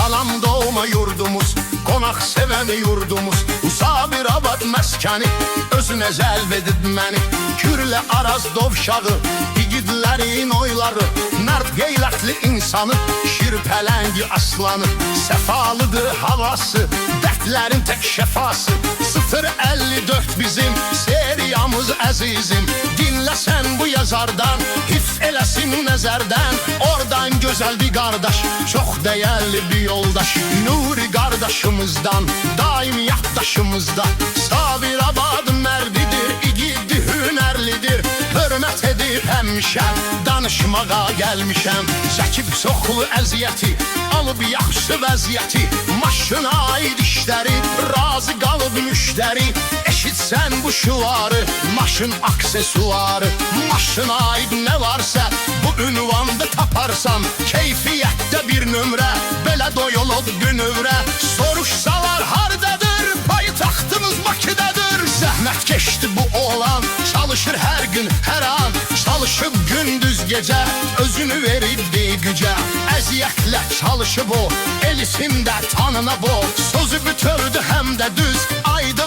Anam doğma yurdumuz, qonaq sevən yurdumuz. Bu Sabirabad məskəni özünə zəlb edib məni. Kürlə Araz dovşağı, igidlərin oyları, mərd qeylətli insanı, şir pələngi aslanı. Səfalıdır havası, dərdlərin tək şəfası. 054 bizim seriyamız əzizim. Dinləsən bu yazardan, hifz eləsin nəzərdən. Oradan gözəl bir qardaş, çox dəyərli bir yoldaş. Nuri qardaşımızdan, daim yaddaşımızda. Sabirabad mərdidir, igidi hünərlidir. Hörmət edib həmişə, danışmağa gəlmişəm. Çəkib çoxlu əziyyəti, alıb yaxşı vəziyyəti. Maşına aid işləri, razı qalıb müştəri. Eşitsən bu şuarı, maşın aksesuarı. Maşına aid nə varsa, bu ünvanda taparsan. Keyfiyyətdə bir nömrə, belə doyulub günövrə. Soruşsalar hardadır, paytaxtımız Bakıdadır. Zəhmət keçdi bu oğlan, çalışır hər gün, hər an. Çalışıb gündüz gecə, özünü veribdi gücə. Əziyyətlə çalışıb o, el içində tanına bu. Sözü bütördü həm də düz, aydın.